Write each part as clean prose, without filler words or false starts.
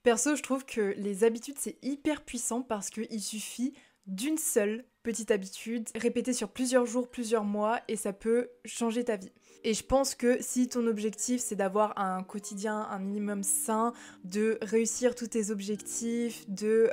Perso, je trouve que les habitudes, c'est hyper puissant parce qu'il suffit d'une seule petite habitude répétée sur plusieurs jours, plusieurs mois et ça peut changer ta vie. Et je pense que si ton objectif c'est d'avoir un quotidien un minimum sain, de réussir tous tes objectifs, de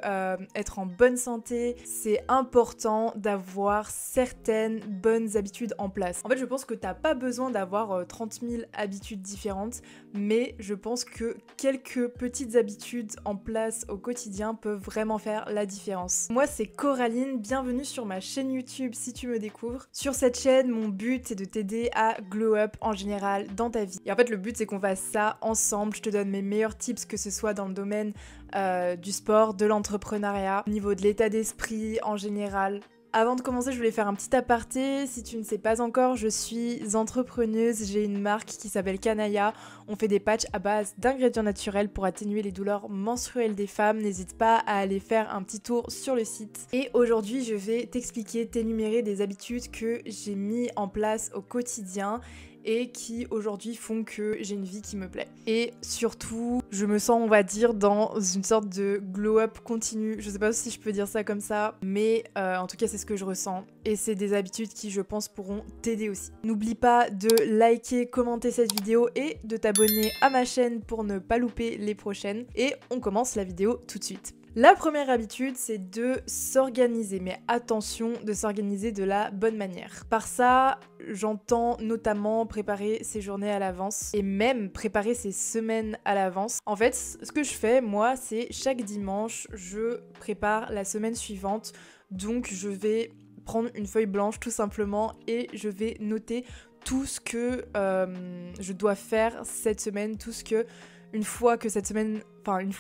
être en bonne santé, c'est important d'avoir certaines bonnes habitudes en place. En fait, je pense que t'as pas besoin d'avoir 30 000 habitudes différentes, mais je pense que quelques petites habitudes en place au quotidien peuvent vraiment faire la différence. Moi, c'est Coraline, bienvenue sur ma chaîne YouTube si tu me découvres. Sur cette chaîne, mon but c'est de t'aider à glow up en général dans ta vie. Et en fait, le but c'est qu'on fasse ça ensemble. Je te donne mes meilleurs tips, que ce soit dans le domaine du sport, de l'entrepreneuriat, au niveau de l'état d'esprit en général. Avant de commencer, je voulais faire un petit aparté. Si tu ne sais pas encore, je suis entrepreneuse. J'ai une marque qui s'appelle Kanaya. On fait des patchs à base d'ingrédients naturels pour atténuer les douleurs menstruelles des femmes. N'hésite pas à aller faire un petit tour sur le site. Et aujourd'hui, je vais t'expliquer, t'énumérer des habitudes que j'ai mis en place au quotidien et qui aujourd'hui font que j'ai une vie qui me plaît. Et surtout, je me sens, on va dire, dans une sorte de glow-up continu. Je sais pas si je peux dire ça comme ça, mais en tout cas, c'est ce que je ressens. Et c'est des habitudes qui, je pense, pourront t'aider aussi. N'oublie pas de liker, commenter cette vidéo et de t'abonner à ma chaîne pour ne pas louper les prochaines. Et on commence la vidéo tout de suite. La première habitude, c'est de s'organiser, mais attention, de s'organiser de la bonne manière. Par ça, j'entends notamment préparer ses journées à l'avance et même préparer ses semaines à l'avance. En fait, ce que je fais, moi, c'est chaque dimanche, je prépare la semaine suivante. Donc, je vais prendre une feuille blanche tout simplement et je vais noter tout ce que je dois faire cette semaine, tout ce que une fois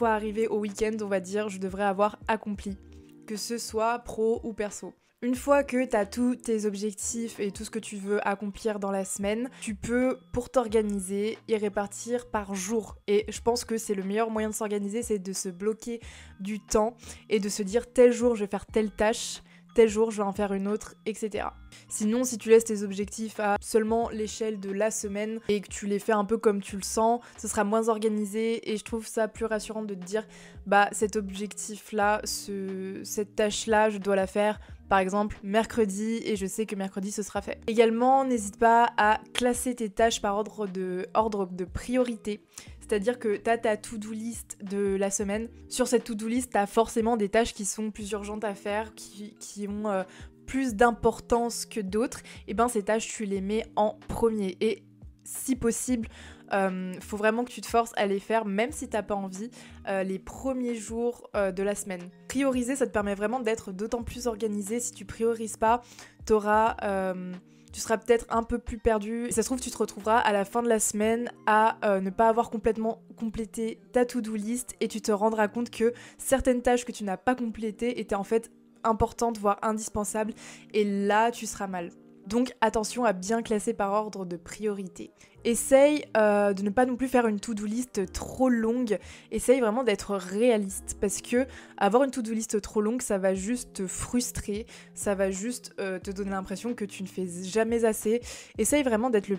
arrivé au week-end, on va dire, je devrais avoir accompli, que ce soit pro ou perso. Une fois que tu as tous tes objectifs et tout ce que tu veux accomplir dans la semaine, tu peux, pour t'organiser, y répartir par jour. Et je pense que c'est le meilleur moyen de s'organiser, c'est de se bloquer du temps et de se dire tel jour je vais faire telle tâche, tel jour je vais en faire une autre, etc. Sinon, si tu laisses tes objectifs à seulement l'échelle de la semaine et que tu les fais un peu comme tu le sens, ce sera moins organisé et je trouve ça plus rassurant de te dire bah cet objectif-là, cette tâche-là, je dois la faire par exemple mercredi et je sais que mercredi ce sera fait. Également, n'hésite pas à classer tes tâches par ordre de priorité. C'est-à-dire que tu as ta to-do list de la semaine. Sur cette to-do list, tu as forcément des tâches qui sont plus urgentes à faire, qui ont plus d'importance que d'autres. Et ben ces tâches, tu les mets en premier. Et si possible, faut vraiment que tu te forces à les faire, même si t'as pas envie, les premiers jours de la semaine. Prioriser, ça te permet vraiment d'être d'autant plus organisé. Si tu priorises pas, tu seras peut-être un peu plus perdu. Et ça se trouve, tu te retrouveras à la fin de la semaine à ne pas avoir complètement complété ta to-do list et tu te rendras compte que certaines tâches que tu n'as pas complétées étaient en fait importantes, voire indispensables. Et là, tu seras mal. Donc attention à bien classer par ordre de priorité. Essaye de ne pas non plus faire une to-do list trop longue. Essaye vraiment d'être réaliste parce que avoir une to-do list trop longue, ça va juste te frustrer, ça va juste te donner l'impression que tu ne fais jamais assez. Essaye vraiment d'être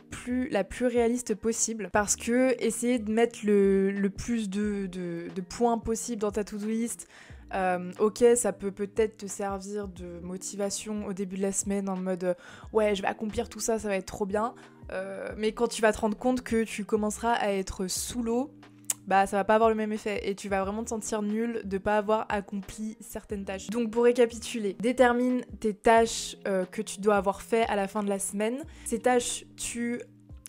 la plus réaliste possible parce que essayer de mettre le plus de points possible dans ta to-do list. Ok, ça peut peut-être te servir de motivation au début de la semaine en mode ouais, je vais accomplir tout ça, ça va être trop bien. Mais quand tu vas te rendre compte que tu commenceras à être sous l'eau, bah ça va pas avoir le même effet et tu vas vraiment te sentir nul de pas avoir accompli certaines tâches. Donc pour récapituler, détermine tes tâches que tu dois avoir fait à la fin de la semaine. Ces tâches, tu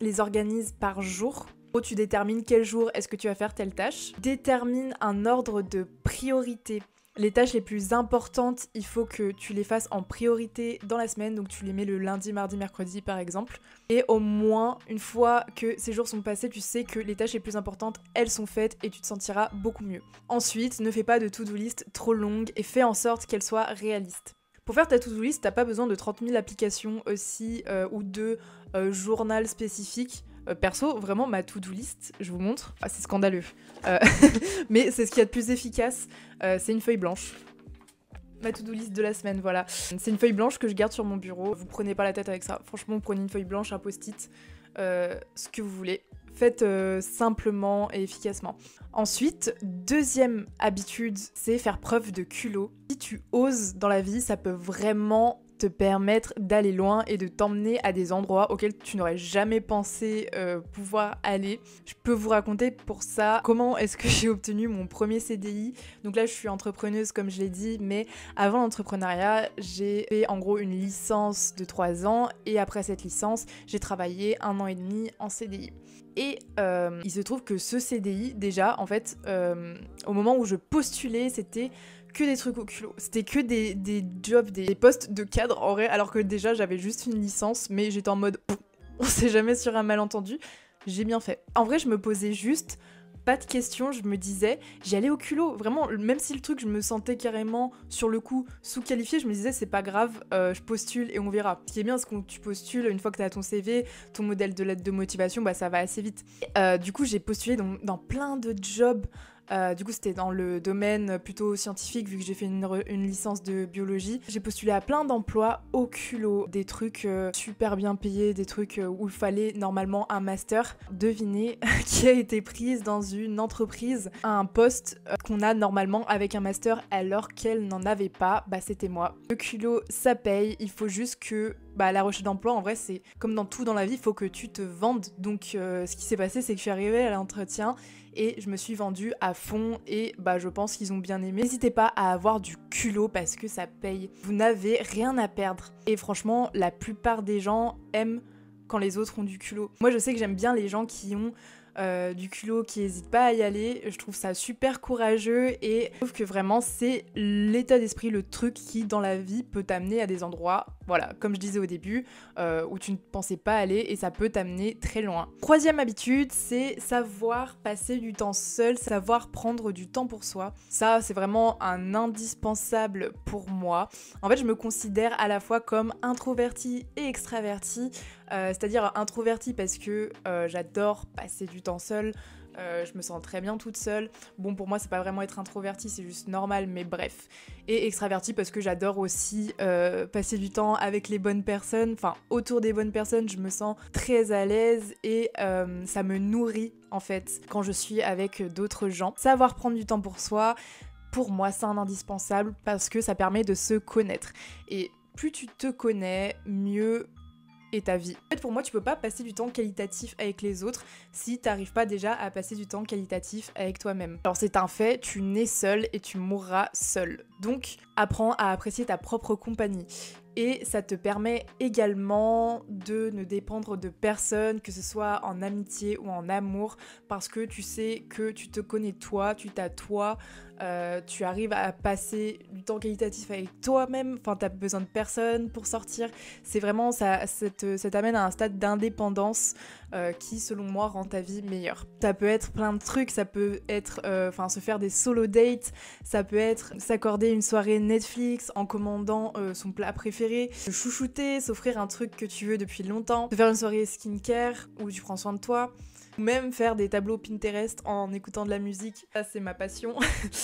les organises par jour. Tu détermines quel jour est-ce que tu vas faire telle tâche. Détermine un ordre de priorité. Les tâches les plus importantes, il faut que tu les fasses en priorité dans la semaine, donc tu les mets le lundi, mardi, mercredi par exemple. Et au moins, une fois que ces jours sont passés, tu sais que les tâches les plus importantes, elles sont faites et tu te sentiras beaucoup mieux. Ensuite, ne fais pas de to-do list trop longue et fais en sorte qu'elle soit réaliste. Pour faire ta to-do list, t'as pas besoin de 30 000 applications aussi ou de journal spécifique. Perso, vraiment, ma to-do list, je vous montre, c'est scandaleux. Mais c'est ce qu'il y a de plus efficace, c'est une feuille blanche. Ma to-do list de la semaine, voilà. C'est une feuille blanche que je garde sur mon bureau. Vous prenez pas la tête avec ça. Franchement, prenez une feuille blanche, un post-it, ce que vous voulez. faites simplement et efficacement. Ensuite, deuxième habitude, c'est faire preuve de culot. Si tu oses dans la vie, ça peut vraiment te permettre d'aller loin et de t'emmener à des endroits auxquels tu n'aurais jamais pensé pouvoir aller. Je peux vous raconter pour ça comment est-ce que j'ai obtenu mon premier CDI. Donc là, je suis entrepreneuse comme je l'ai dit, mais avant l'entrepreneuriat, j'ai fait en gros une licence de 3 ans et après cette licence, j'ai travaillé 1 an et demi en CDI. Et il se trouve que ce CDI, déjà, en fait, au moment où je postulais, c'était que des trucs au culot. C'était que des jobs, des postes de cadre en vrai, alors que déjà j'avais juste une licence, mais j'étais en mode on sait jamais sur un malentendu. J'ai bien fait. En vrai, je me posais juste pas de questions, je me disais, j'y allais au culot. Vraiment, même si le truc, je me sentais carrément sur le coup sous-qualifiée, je me disais, c'est pas grave, je postule et on verra. Ce qui est bien, c'est que tu postules, une fois que t'as ton CV, ton modèle de lettre de motivation, bah ça va assez vite. Du coup, j'ai postulé dans plein de jobs. Du coup, c'était dans le domaine plutôt scientifique, vu que j'ai fait une licence de biologie. J'ai postulé à plein d'emplois au culot, des trucs super bien payés, des trucs où il fallait normalement un master. Devinez qui a été prise dans une entreprise à un poste qu'on a normalement avec un master alors qu'elle n'en avait pas. Bah, c'était moi. Le culot, ça paye. Il faut juste que la recherche d'emploi, en vrai, c'est comme dans tout dans la vie, il faut que tu te vendes. Donc, ce qui s'est passé, c'est que je suis arrivée à l'entretien et je me suis vendue à fond et je pense qu'ils ont bien aimé. N'hésitez pas à avoir du culot parce que ça paye. Vous n'avez rien à perdre. Et franchement, la plupart des gens aiment quand les autres ont du culot. Moi, je sais que j'aime bien les gens qui ont du culot, qui n'hésitent pas à y aller. Je trouve ça super courageux et je trouve que vraiment c'est l'état d'esprit, le truc qui dans la vie peut t'amener à des endroits, voilà, comme je disais au début, où tu ne pensais pas aller et ça peut t'amener très loin. Troisième habitude, c'est savoir passer du temps seul, savoir prendre du temps pour soi. Ça, c'est vraiment un indispensable pour moi. En fait, je me considère à la fois comme introvertie et extravertie. C'est-à-dire introvertie parce que j'adore passer du temps seule, je me sens très bien toute seule. Bon, pour moi, c'est pas vraiment être introvertie, c'est juste normal, mais bref. Et extravertie parce que j'adore aussi passer du temps avec les bonnes personnes, enfin autour des bonnes personnes, je me sens très à l'aise et ça me nourrit en fait quand je suis avec d'autres gens. Savoir prendre du temps pour soi, pour moi, c'est un indispensable parce que ça permet de se connaître. Et plus tu te connais, mieux et ta vie. En fait, pour moi, tu peux pas passer du temps qualitatif avec les autres si t'arrives pas déjà à passer du temps qualitatif avec toi-même. Alors c'est un fait, tu nais seul et tu mourras seul. Donc, apprends à apprécier ta propre compagnie. Et ça te permet également de ne dépendre de personne, que ce soit en amitié ou en amour, parce que tu sais que tu te connais toi, tu t'as toi, tu arrives à passer du temps qualitatif avec toi-même, enfin t'as besoin de personne pour sortir. C'est vraiment, ça t'amène à un stade d'indépendance qui, selon moi, rend ta vie meilleure. Ça peut être plein de trucs, ça peut être se faire des solo dates, ça peut être s'accorder une soirée Netflix en commandant son plat préféré, se chouchouter, s'offrir un truc que tu veux depuis longtemps, se faire une soirée skincare où tu prends soin de toi, ou même faire des tableaux Pinterest en écoutant de la musique, ça c'est ma passion.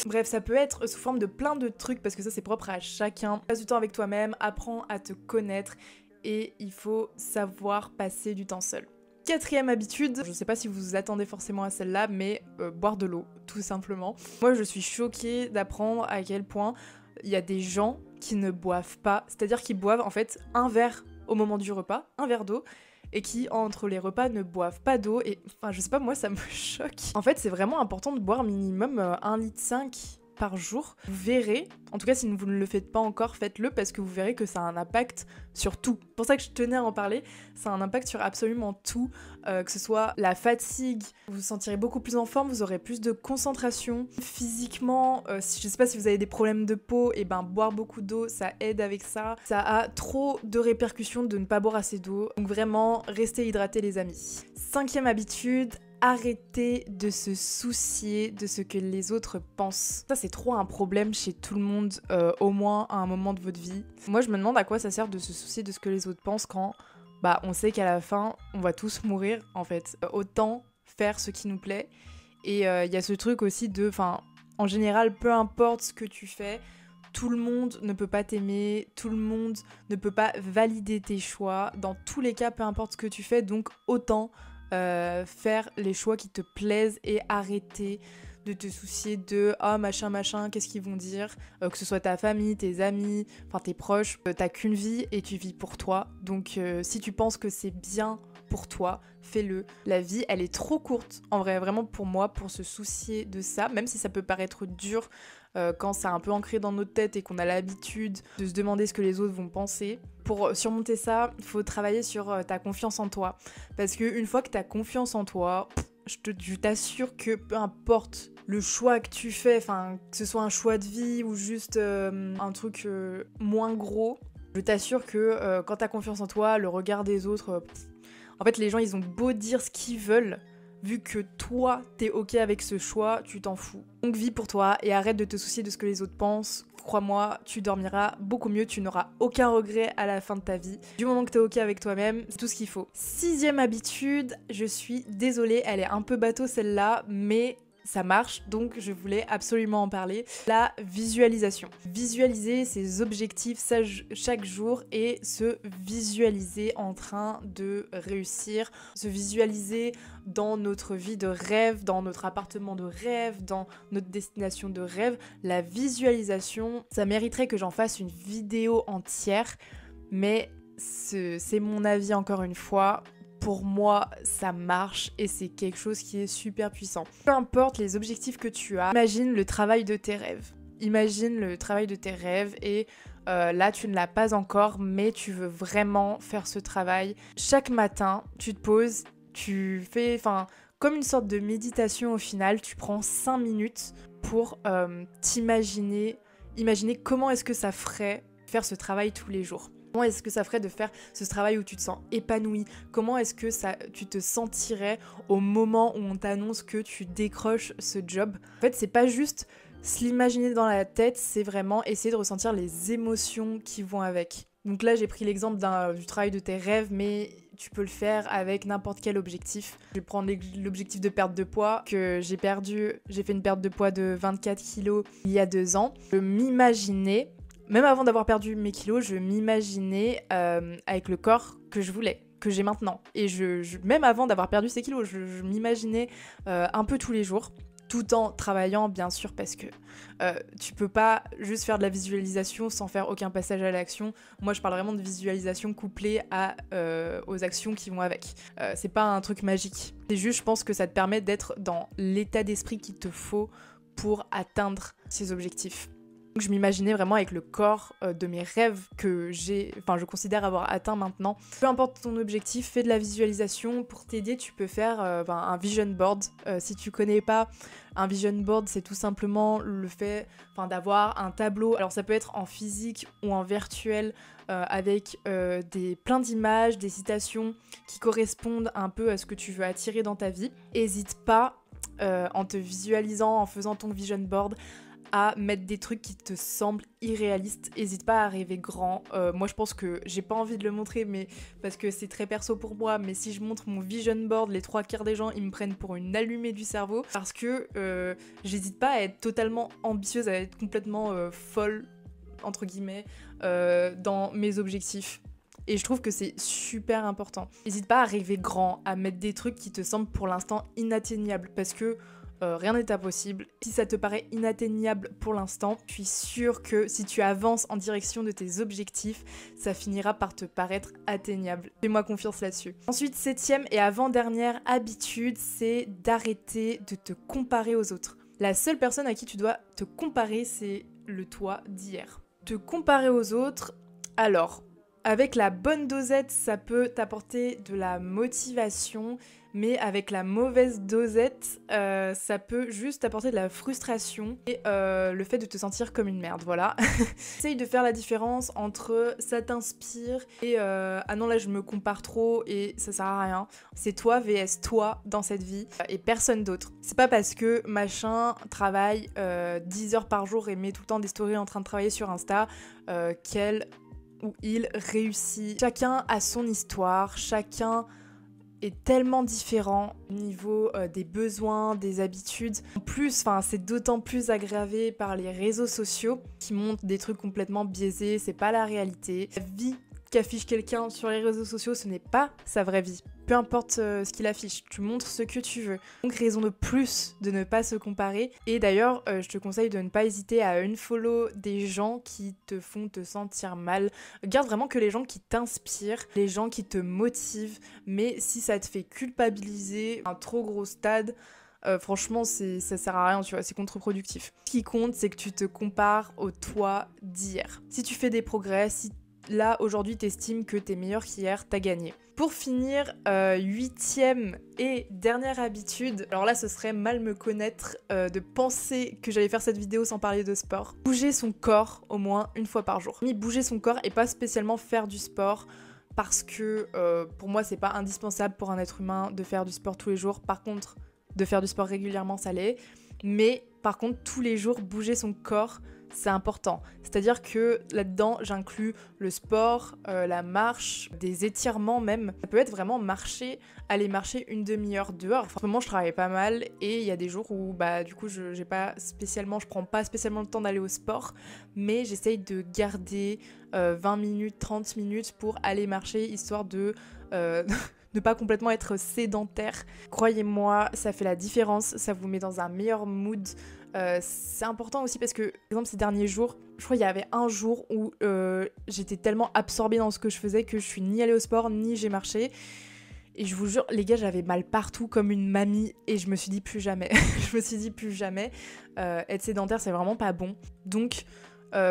Bref, ça peut être sous forme de plein de trucs parce que ça c'est propre à chacun. Passe du temps avec toi-même, apprends à te connaître et il faut savoir passer du temps seul. Quatrième habitude, je sais pas si vous vous attendez forcément à celle-là, mais boire de l'eau, tout simplement. Moi je suis choquée d'apprendre à quel point il y a des gens qui ne boivent pas, c'est-à-dire qu'ils boivent en fait un verre au moment du repas, un verre d'eau, et qui entre les repas ne boivent pas d'eau, et enfin je sais pas, moi ça me choque. En fait c'est vraiment important de boire minimum 1,5 litre par jour. Vous verrez, en tout cas si vous ne le faites pas encore, faites-le parce que vous verrez que ça a un impact sur tout. C'est pour ça que je tenais à en parler, ça a un impact sur absolument tout, que ce soit la fatigue, vous vous sentirez beaucoup plus en forme, vous aurez plus de concentration. Physiquement, je sais pas si vous avez des problèmes de peau, et boire beaucoup d'eau, ça aide avec ça. Ça a trop de répercussions de ne pas boire assez d'eau, donc vraiment, restez hydratés les amis. Cinquième habitude, arrêtez de se soucier de ce que les autres pensent. Ça c'est trop un problème chez tout le monde, au moins à un moment de votre vie. Moi je me demande à quoi ça sert de se soucier de ce que les autres pensent quand on sait qu'à la fin on va tous mourir en fait. Autant faire ce qui nous plaît. Et il y a ce truc aussi de, en général peu importe ce que tu fais, tout le monde ne peut pas t'aimer, tout le monde ne peut pas valider tes choix. Dans tous les cas, peu importe ce que tu fais, donc autant faire les choix qui te plaisent et arrêter de te soucier de ah machin machin, qu'est-ce qu'ils vont dire, que ce soit ta famille, tes amis, enfin tes proches, t'as qu'une vie et tu vis pour toi. Donc si tu penses que c'est bien pour toi, fais-le. La vie, elle est trop courte, en vrai, vraiment pour moi, pour se soucier de ça, même si ça peut paraître dur quand c'est un peu ancré dans notre tête et qu'on a l'habitude de se demander ce que les autres vont penser. Pour surmonter ça, il faut travailler sur ta confiance en toi. Parce qu'une fois que tu as confiance en toi, je t'assure que peu importe le choix que tu fais, enfin que ce soit un choix de vie ou juste un truc moins gros, je t'assure que quand t'as confiance en toi, le regard des autres, en fait les gens ils ont beau dire ce qu'ils veulent, vu que toi t'es ok avec ce choix, tu t'en fous. Donc vis pour toi et arrête de te soucier de ce que les autres pensent. Crois-moi, tu dormiras beaucoup mieux, tu n'auras aucun regret à la fin de ta vie. Du moment que t'es ok avec toi-même, c'est tout ce qu'il faut. 6e habitude, je suis désolée, elle est un peu bateau celle-là, mais ça marche, donc je voulais absolument en parler. La visualisation. Visualiser ses objectifs chaque jour et se visualiser en train de réussir, se visualiser dans notre vie de rêve, dans notre appartement de rêve, dans notre destination de rêve. La visualisation, ça mériterait que j'en fasse une vidéo entière, mais c'est mon avis encore une fois. Pour moi, ça marche et c'est quelque chose qui est super puissant. Peu importe les objectifs que tu as, imagine le travail de tes rêves. Imagine le travail de tes rêves et là, tu ne l'as pas encore, mais tu veux vraiment faire ce travail. Chaque matin, tu te poses, tu fais comme une sorte de méditation au final. Tu prends 5 minutes pour imaginer comment est-ce que ça ferait faire ce travail tous les jours. Comment est-ce que ça ferait de faire ce travail où tu te sens épanoui? Comment est-ce que tu te sentirais au moment où on t'annonce que tu décroches ce job? En fait, c'est pas juste se l'imaginer dans la tête, c'est vraiment essayer de ressentir les émotions qui vont avec. Donc là, j'ai pris l'exemple du travail de tes rêves, mais tu peux le faire avec n'importe quel objectif. Je vais prendre l'objectif de perte de poids que j'ai perdu. J'ai fait une perte de poids de 24 kilos il y a 2 ans. Je m'imaginais, même avant d'avoir perdu mes kilos, je m'imaginais avec le corps que je voulais, que j'ai maintenant. Et même avant d'avoir perdu ces kilos, je m'imaginais un peu tous les jours, tout en travaillant bien sûr, parce que tu peux pas juste faire de la visualisation sans faire aucun passage à l'action. Moi je parle vraiment de visualisation couplée aux actions qui vont avec. C'est pas un truc magique. C'est juste, je pense que ça te permet d'être dans l'état d'esprit qu'il te faut pour atteindre ces objectifs. Donc je m'imaginais vraiment avec le corps de mes rêves que je considère avoir atteint maintenant. Peu importe ton objectif, fais de la visualisation. Pour t'aider, tu peux faire un vision board. Si tu connais pas, un vision board, c'est tout simplement le fait d'avoir un tableau. Alors ça peut être en physique ou en virtuel, avec plein d'images, des citations qui correspondent un peu à ce que tu veux attirer dans ta vie. Hésite pas, en te visualisant, en faisant ton vision board, à mettre des trucs qui te semblent irréalistes. Hésite pas à rêver grand. Moi je pense que j'ai pas envie de le montrer, mais parce que c'est très perso pour moi, mais si je montre mon vision board, les 3/4 des gens ils me prennent pour une allumée du cerveau, parce que j'hésite pas à être totalement ambitieuse, à être complètement folle entre guillemets dans mes objectifs. Et je trouve que c'est super important. N'hésite pas à rêver grand, à mettre des trucs qui te semblent pour l'instant inatteignables, parce que rien n'est impossible. Si ça te paraît inatteignable pour l'instant, je suis sûre que si tu avances en direction de tes objectifs, ça finira par te paraître atteignable. Fais-moi confiance là-dessus. Ensuite, 7e et avant-dernière habitude, c'est d'arrêter de te comparer aux autres. La seule personne à qui tu dois te comparer, c'est le toi d'hier. Te comparer aux autres, alors, avec la bonne dosette, ça peut t'apporter de la motivation, mais avec la mauvaise dosette, ça peut juste t'apporter de la frustration et le fait de te sentir comme une merde, voilà. Essaye de faire la différence entre ça t'inspire et ah non là je me compare trop et ça sert à rien. C'est toi vs toi dans cette vie et personne d'autre. C'est pas parce que machin travaille 10 heures par jour et met tout le temps des stories en train de travailler sur Insta qu'elle ou il réussit. Chacun a son histoire, chacun est tellement différent au niveau des besoins, des habitudes. En plus, c'est d'autant plus aggravé par les réseaux sociaux qui montrent des trucs complètement biaisés, c'est pas la réalité. La vie qu'affiche quelqu'un sur les réseaux sociaux, ce n'est pas sa vraie vie. peu importe ce qu'il affiche, tu montres ce que tu veux. Donc raison de plus de ne pas se comparer. Et d'ailleurs, je te conseille de ne pas hésiter à unfollow des gens qui te font te sentir mal. Garde vraiment que les gens qui t'inspirent, les gens qui te motivent, mais si ça te fait culpabiliser à un trop gros stade, franchement, ça sert à rien, tu vois, c'est contre-productif. Ce qui compte, c'est que tu te compares au toi d'hier. Si tu fais des progrès, si là, aujourd'hui, t'estimes que t'es meilleur qu'hier, t'as gagné. Pour finir, 8e et dernière habitude, alors là, ce serait mal me connaître de penser que j'allais faire cette vidéo sans parler de sport. Bouger son corps au moins une fois par jour. Bouger son corps et pas spécialement faire du sport, parce que pour moi, c'est pas indispensable pour un être humain de faire du sport tous les jours. Par contre, de faire du sport régulièrement, ça l'est. Mais par contre, tous les jours, bouger son corps, c'est important. C'est-à-dire que là-dedans, j'inclus le sport, la marche, des étirements même. Ça peut être vraiment aller marcher une demi-heure dehors. Enfin, vraiment, je travaille pas mal et il y a des jours où du coup, je prends pas spécialement le temps d'aller au sport, mais j'essaye de garder 20 minutes, 30 minutes pour aller marcher, histoire de ne pas complètement être sédentaire. Croyez-moi, ça fait la différence, ça vous met dans un meilleur mood. C'est important aussi parce que, par exemple, ces derniers jours, je crois qu'il y avait un jour où j'étais tellement absorbée dans ce que je faisais que je suis ni allée au sport, ni j'ai marché. Et je vous jure, les gars, j'avais mal partout comme une mamie et je me suis dit plus jamais. Être sédentaire, c'est vraiment pas bon. Donc,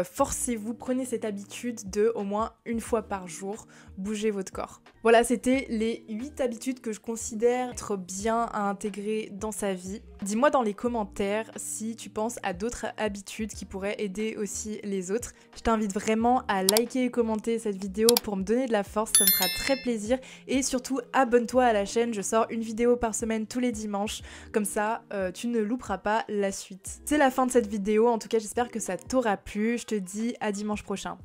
forcez-vous, prenez cette habitude de au moins une fois par jour bouger votre corps. Voilà, c'était les 8 habitudes que je considère être bien à intégrer dans sa vie. Dis-moi dans les commentaires si tu penses à d'autres habitudes qui pourraient aider aussi les autres. Je t'invite vraiment à liker et commenter cette vidéo pour me donner de la force, ça me fera très plaisir. Et surtout, abonne-toi à la chaîne, je sors une vidéo par semaine tous les dimanches. Comme ça, tu ne louperas pas la suite. C'est la fin de cette vidéo, en tout cas j'espère que ça t'aura plu. Je te dis à dimanche prochain.